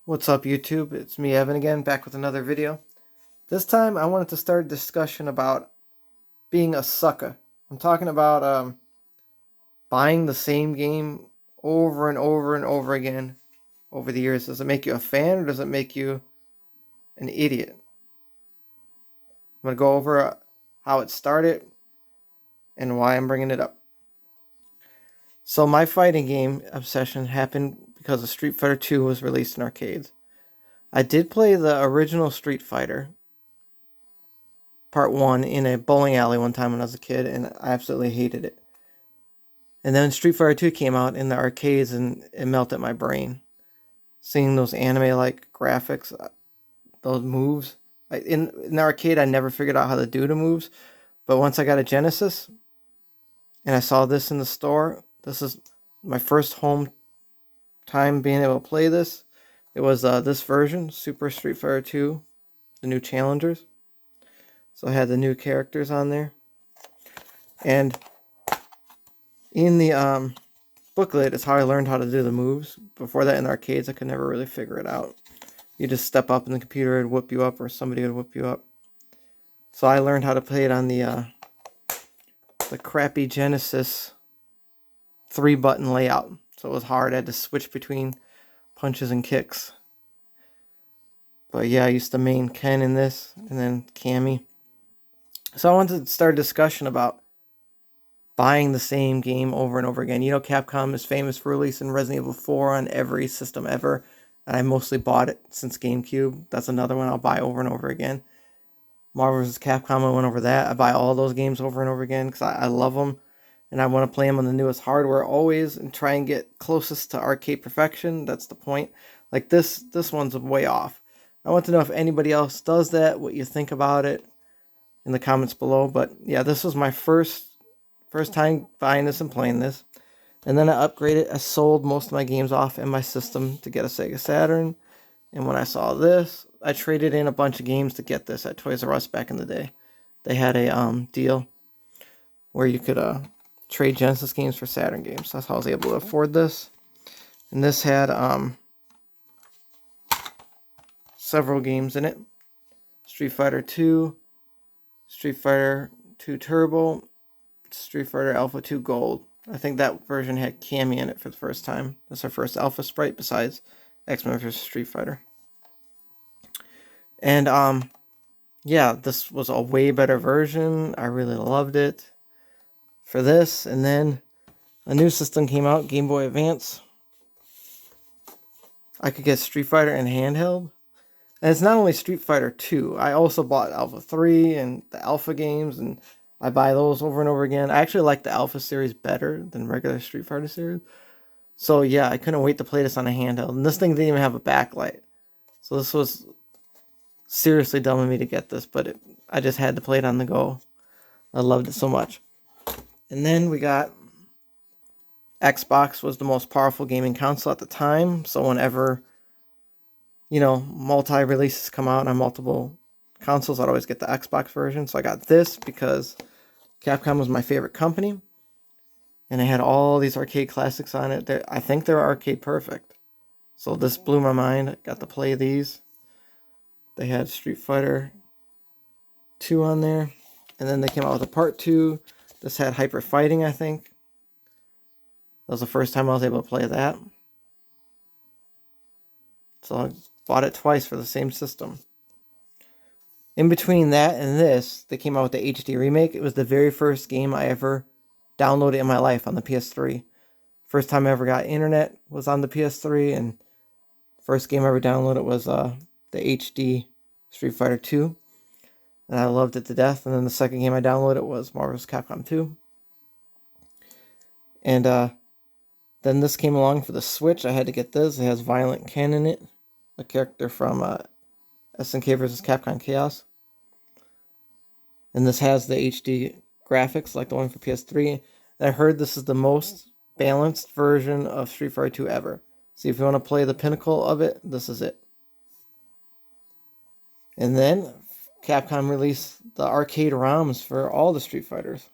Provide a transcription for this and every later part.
What's up, YouTube? It's me, Evan, again, back with another video. This time, I wanted to start a discussion about being a sucker. I'm talking about buying the same game over and over and over again over the years. Does it make you a fan, or does it make you an idiot? I'm going to go over how it started and why I'm bringing it up. So my fighting game obsession happened because of Street Fighter 2 was released in arcades. I did play the original Street Fighter Part 1 in a bowling alley one time when I was a kid, and I absolutely hated it. And then Street Fighter 2 came out in the arcades, and it melted my brain. Seeing those anime-like graphics, those moves. In the arcade, I never figured out how to do the moves, but once I got a Genesis, and I saw this in the store, this is my first home time being able to play this. It was this version, Super Street Fighter 2, the new challengers. So I had the new characters on there. And in the booklet is how I learned how to do the moves. Before that in the arcades, I could never really figure it out. You just step up and the computer would whoop you up, or somebody would whoop you up. So I learned how to play it on the crappy Genesis 3-button layout. So it was hard. I had to switch between punches and kicks. But yeah, I used to main Ken in this, and then Cammy. So I wanted to start a discussion about buying the same game over and over again. You know, Capcom is famous for releasing Resident Evil 4 on every system ever. And I mostly bought it since GameCube. That's another one I'll buy over and over again. Marvel vs. Capcom, I went over that. I buy all those games over and over again because I love them. And I want to play them on the newest hardware always and try and get closest to arcade perfection. That's the point. Like this one's way off. I want to know if anybody else does that, what you think about it in the comments below. But yeah, this was my first time buying this and playing this. And then I upgraded. I sold most of my games off in my system to get a Sega Saturn. And when I saw this, I traded in a bunch of games to get this at Toys R Us back in the day. They had a deal where you could trade Genesis games for Saturn games. That's how I was able to afford this. And this had several games in it. Street Fighter 2, Street Fighter 2 Turbo, Street Fighter Alpha 2 Gold. I think that version had Cammy in it for the first time. That's our first Alpha sprite besides X-Men vs. Street Fighter. And yeah, this was a way better version. I really loved it for this. And then a new system came out, Game Boy Advance. I could get Street Fighter in handheld. And it's not only Street Fighter 2. I also bought Alpha 3 and the Alpha games, and I buy those over and over again. I actually like the Alpha series better than regular Street Fighter series. So yeah, I couldn't wait to play this on a handheld. And this thing didn't even have a backlight. So this was seriously dumb of me to get this, but I just had to play it on the go. I loved it so much. And then we got Xbox was the most powerful gaming console at the time. So whenever, you know, multi-releases come out on multiple consoles, I'd always get the Xbox version. So I got this because Capcom was my favorite company. And they had all these arcade classics on it. I think they're arcade perfect. So this blew my mind. I got to play these. They had Street Fighter 2 on there. And then they came out with a Part 2. This had Hyper Fighting, I think. That was the first time I was able to play that. So I bought it twice for the same system. In between that and this, they came out with the HD remake. It was the very first game I ever downloaded in my life on the PS3. First time I ever got internet was on the PS3, and first game I ever downloaded was the HD Street Fighter 2. And I loved it to death. And then the second game I downloaded was Marvel vs. Capcom 2. And then this came along for the Switch. I had to get this. It has Violent Ken in it, the character from SNK vs. Capcom Chaos. And this has the HD graphics like the one for PS3. And I heard this is the most balanced version of Street Fighter 2 ever. See, if you want to play the pinnacle of it, this is it. And then Capcom released the arcade ROMs for all the Street Fighters.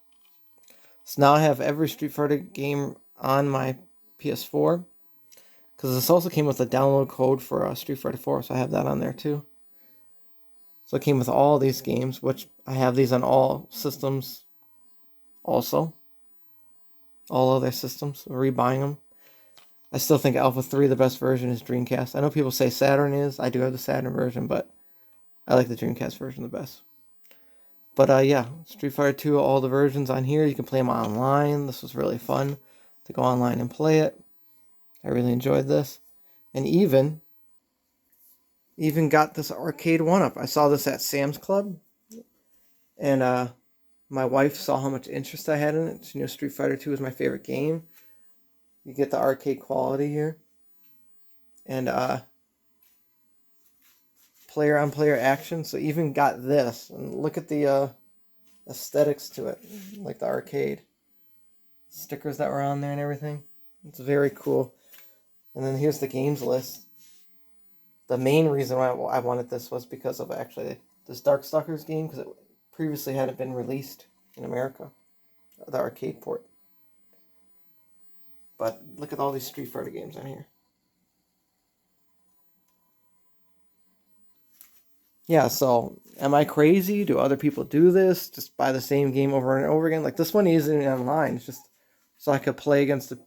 So now I have every Street Fighter game on my PS4. Because this also came with a download code for Street Fighter 4, so I have that on there too. So it came with all these games, which I have these on all systems also. All other systems, rebuying them. I still think Alpha 3, the best version, is Dreamcast. I know people say Saturn is. I do have the Saturn version, but I like the Dreamcast version the best. But yeah, Street Fighter 2, all the versions on here. You can play them online. This was really fun to go online and play it. I really enjoyed this. And even got this arcade 1-up. I saw this at Sam's Club. And my wife saw how much interest I had in it. She knew Street Fighter 2 was my favorite game. You get the arcade quality here. And player-on-player action. So even got this. And look at the aesthetics to it. Like the arcade. Stickers that were on there and everything. It's very cool. And then here's the games list. The main reason why I wanted this was because of actually this Darkstalkers game, because it previously hadn't been released in America, the arcade port. But look at all these Street Fighter games on here. Yeah, so am I crazy? Do other people do this? Just buy the same game over and over again? Like this one isn't online. It's just so I could play against the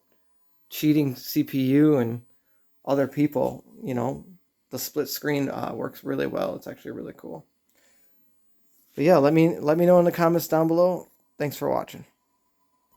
cheating CPU and other people, you know. The split screen works really well. It's actually really cool. But yeah, let me know in the comments down below. Thanks for watching.